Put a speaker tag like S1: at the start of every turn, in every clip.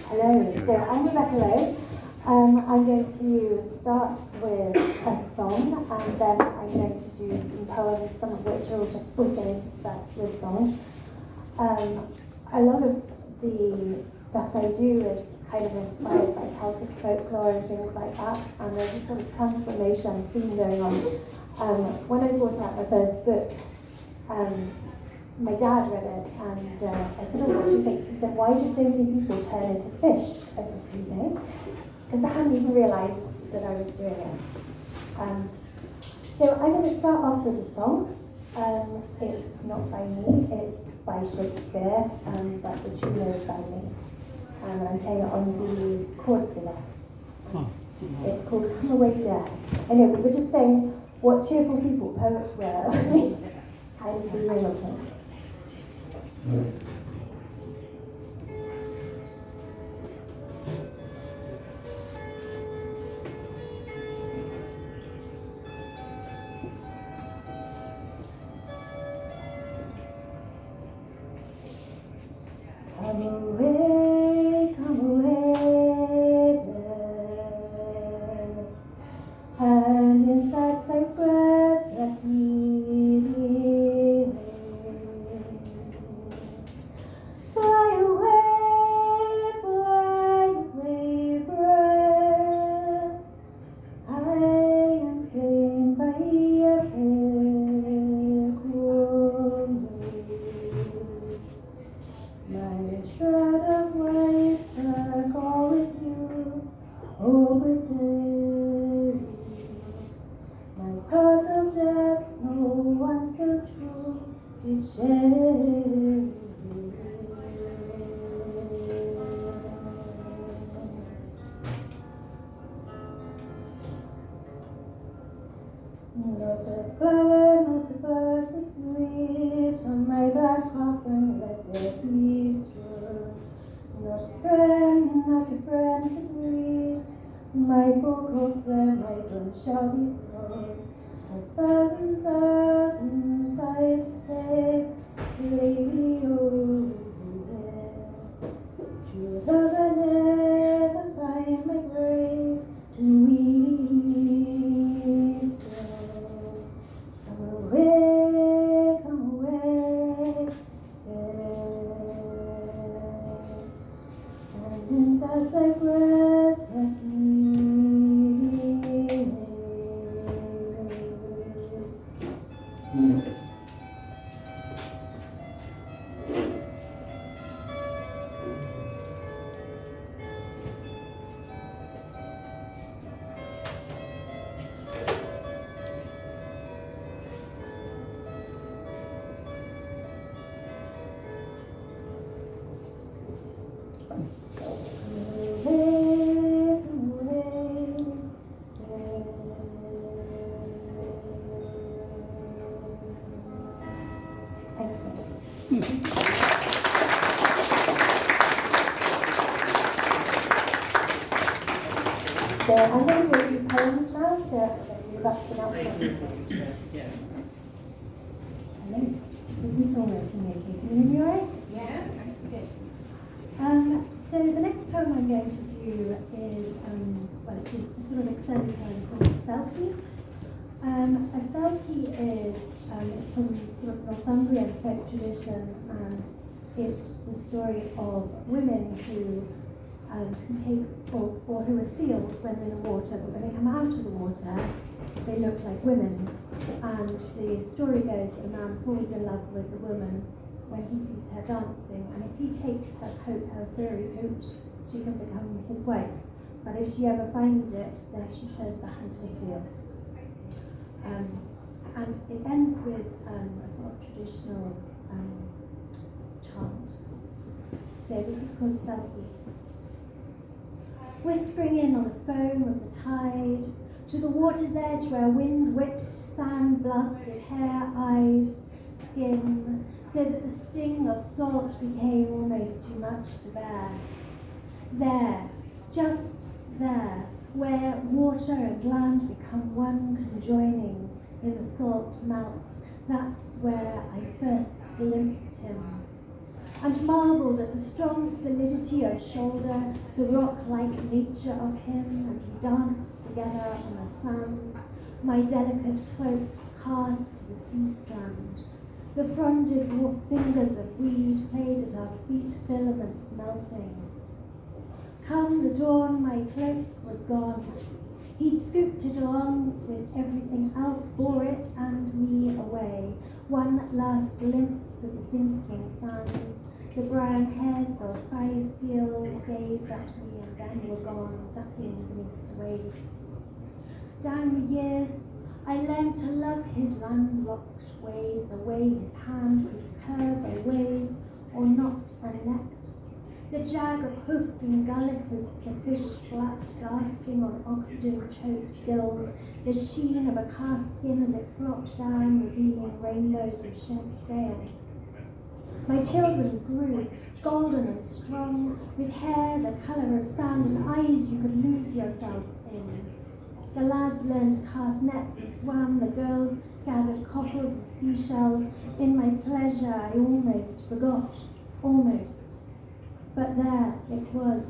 S1: Hello, so I'm Rebecca Lowe. I'm going to start with a song and then I'm going to do some poems, some of which are also interspersed with songs. A lot of the stuff I do is kind of inspired by Celtic folklore and things like that, and there's a sort of transformation theme going on. When I brought out my first book, my dad read it, and I said, "Oh, what do you think?" He said, "Why do so many people turn into fish?" I said, "Do you know?" Because I hadn't even realised that I was doing it. So I'm going to start off with a song. It's not by me, it's by Shakespeare, but the tune is by me. And I'm playing it on the chord scale. It's called Come Away Jack. I know, we were just saying what cheerful people poets were. Kind of the real point. Come away, dear, and inside Cyprus let me be. Fly away, bird. I am slain by a fair cruel maid. My shroud of white stuck all with you, overlaid. My cause of death, no one so true did share. Not a flower so sweet, on my black coffin let there be strewn. Not a friend to greet, my full corpse there my gun shall be thrown. 1,000 eyes to faith, lady, oh, true love I never find my grave to weep. Come away, and inside Cyprus let me lay. So I'm going to do poems now, so you've got to know. Hello. Is this all working okay? Can you hear me all right?
S2: Yes.
S1: Good. So the next poem I'm going to do is, well, it's a sort of extended poem called Selkie. A Selkie is, it's from sort of Northumbrian folk tradition, and it's the story of women who can take, or who are seals when in the water, but when they come out of the water, they look like women. And the story goes that a man falls in love with the woman when he sees her dancing, and if he takes her coat, her furry coat, she can become his wife. But if she ever finds it, then she turns back into a seal. And it ends with a sort of traditional chant. So this is called Selkie. Whispering in on the foam of the tide, to the water's edge where wind-whipped sand blasted hair, eyes, skin, so that the sting of salt became almost too much to bear. There, just there, where water and land become one conjoining in the salt melt, that's where I first glimpsed him. and marvelled at the strong solidity of shoulder, the rock-like nature of him, and we danced together on the sands, my delicate cloak cast to the sea strand. The fronded fingers of weed played at our feet, filaments melting. Come the dawn, my cloak was gone. He'd scooped it along with everything else, bore it and me away. One last glimpse of the sinking sands. The brown heads of 5 seals gazed at me and then were gone, ducking beneath the waves. Down the years, I learned to love his landlocked ways, the way his hand would curve a wave or knot a net. The jag of hook in gullets as the fish flapped, gasping on oxygen-choked gills, the sheen of a cast skin as it flopped down, revealing rainbows of shed scales. My children grew, golden and strong, with hair the colour of sand and eyes you could lose yourself in. The lads learned to cast nets and swam, the girls gathered cockles and seashells. In my pleasure I almost forgot, almost. But there it was.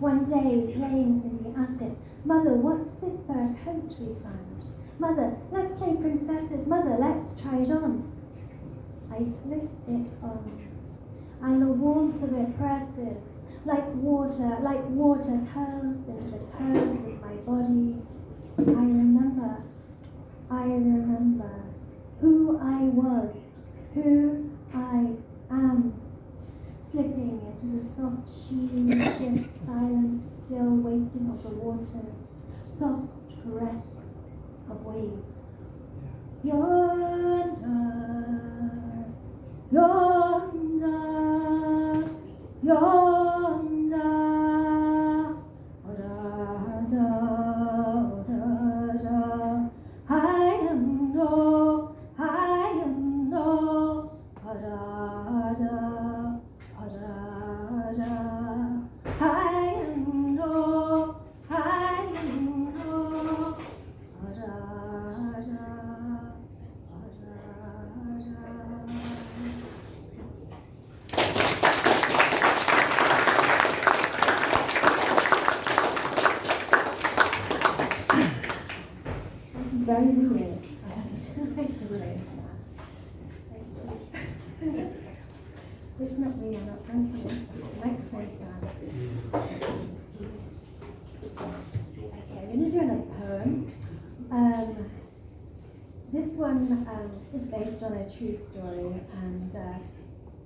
S1: One day, playing in the attic, Mother, what's this fur coat we found? Mother, let's play princesses. Mother, let's try it on. I slipped it on, and the warmth of it presses like water curls into the curves of my body. I remember who I was, who I am, slipping into the soft sheen, shift, silent, still waiting of the waters, soft caress of waves. Yonder, yonder, yonder, da-da, da-da. I am no, da-da. Very weird. I have to make the words. It's not me, I'm not thinking. The microphone's down. Okay, I'm going to do another poem. This one is based on a true story, and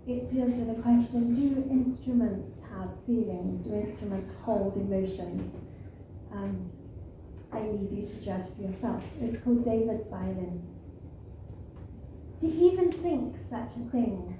S1: it deals with the question, do instruments have feelings? Do instruments hold emotions? I leave you to judge for yourself. It's called David's Violin. To even think such a thing,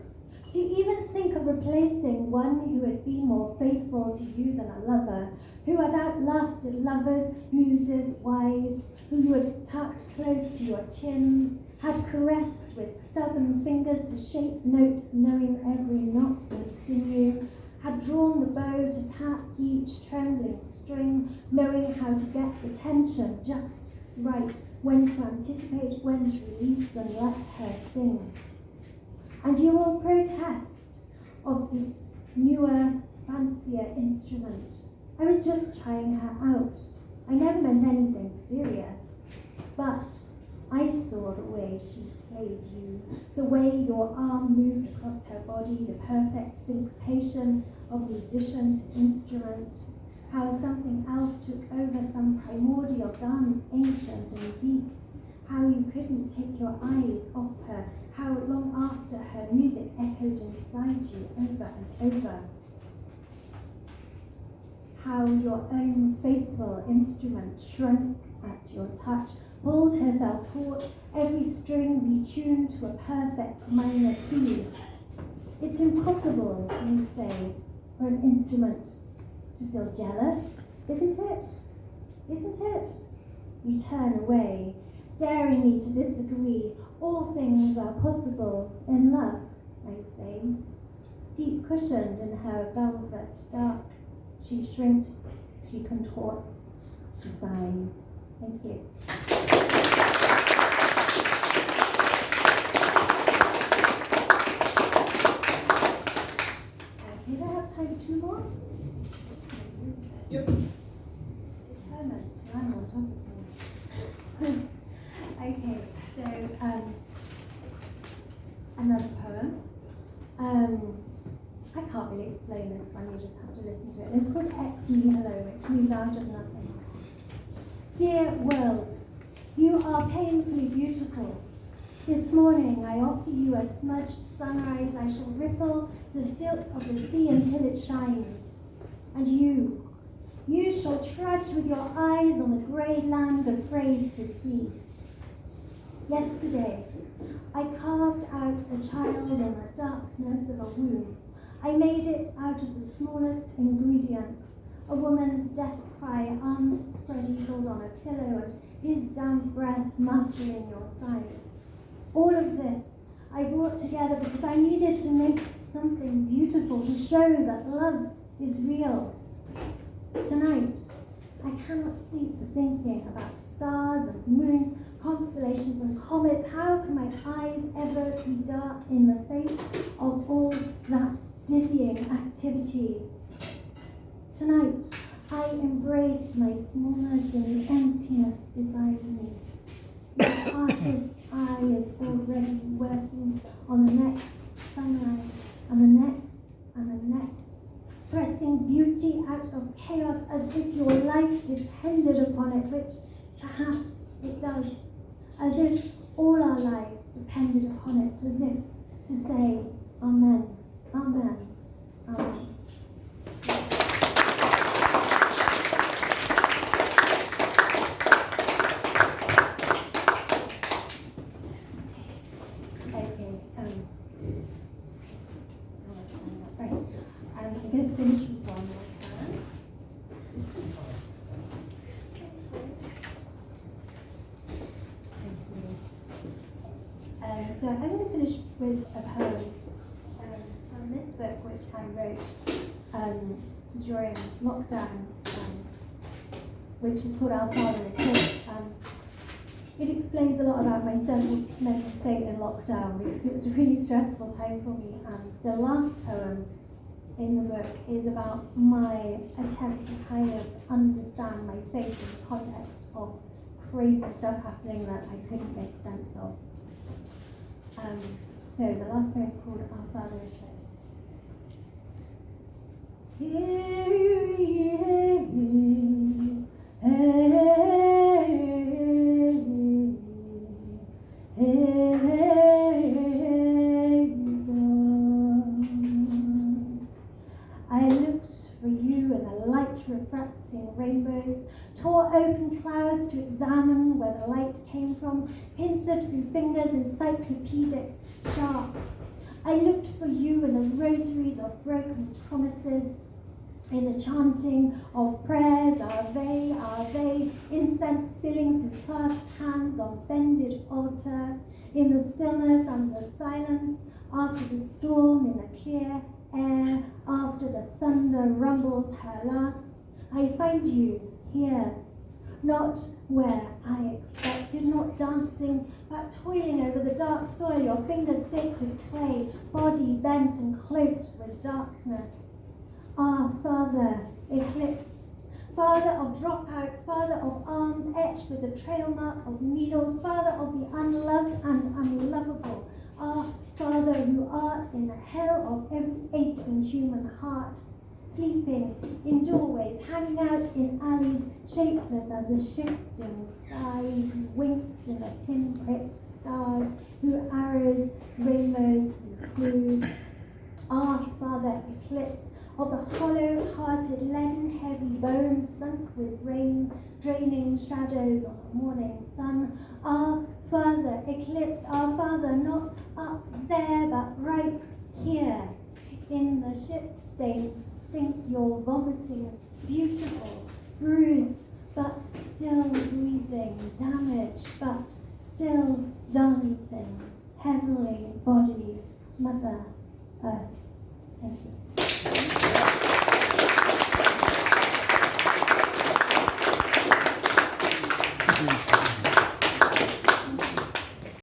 S1: to even think of replacing one who would be more faithful to you than a lover, who had outlasted lovers, muses, wives, who you had tucked close to your chin, had caressed with stubborn fingers to shape notes, knowing every knot and sinew, had drawn the bow to tap each trembling string, knowing how to get the tension just right, when to anticipate, when to release, and let her sing. And you will protest of this newer, fancier instrument. I was just trying her out. I never meant anything serious, but I saw the way she played you, the way your arm moved across her body, the perfect syncopation of musician to instrument, how something else took over, some primordial dance, ancient and deep, how you couldn't take your eyes off her, how long after her music echoed inside you over and over, how your own faithful instrument shrunk at your touch, pulled herself taut, every string retuned to a perfect minor key. It's impossible, you say, for an instrument to feel jealous, isn't it? Isn't it? You turn away, daring me to disagree. All things are possible in love, I say. Deep cushioned in her velvet dark, she shrinks, she contorts, she sighs. Thank you. have to listen to it. It's called Ex Nihilo, which means out of nothing. Dear world, you are painfully beautiful. This morning I offer you a smudged sunrise. I shall ripple the silts of the sea until it shines. And you shall trudge with your eyes on the grey land afraid to see. Yesterday, I carved out a child in the darkness of a womb. I made it out of the smallest ingredients, a woman's death cry, arms spread eagled on a pillow, and his damp breath muffling your sighs. All of this I brought together because I needed to make something beautiful to show that love is real. Tonight, I cannot sleep for thinking about stars and moons, constellations and comets. How can my eyes ever be dark in the face of all that dizzying activity? Tonight, I embrace my smallness in the emptiness beside me. My artist's eye is already working on the next sunrise, and the next, and the next, pressing beauty out of chaos as if your life depended upon it, which perhaps it does, as if all our lives depended upon it, as if to say, Amen, Amen, Amen. I'm going to finish with one more poem. So I'm going to finish with a poem from this book, which I wrote during lockdown, which is called Our Father Eclipse. It explains a lot about my mental state in lockdown, because it was a really stressful time for me. And the last poem in the book is about my attempt to kind of understand my faith in the context of crazy stuff happening that I couldn't make sense of. So the last poem is called Our Father Eclipse. I looked for you in the light-refracting rainbows, tore open clouds to examine where the light came from, pincered through fingers encyclopedic sharp. I looked for you in the rosaries of broken promises, in the chanting of prayers, Ave, incense spilling through clasped hands on bended altar, in the stillness and the silence, after the storm, in the clear air, after the thunder rumbles her last. I find you here, not where I expected, not dancing, but toiling over the dark soil, your fingers thick with clay, body bent and cloaked with darkness. Our Father Eclipse, Father of dropouts, Father of arms etched with the trail mark of needles, Father of the unloved and unlovable, our Father who art in the hell of every aching human heart, sleeping in doorways, hanging out in alleys, shapeless as the shifting skies, who winks in the pinprick stars, who arrows rainbows include. Our Father Eclipse, of the hollow-hearted, leaden-heavy bones sunk with rain, draining shadows of the morning sun. Our Father Eclipse, our Father, not up there, but right here, in the shit-stained stink you're vomiting, beautiful, bruised, but still breathing, damaged, but still dancing, heavenly body, Mother Earth. Thank you.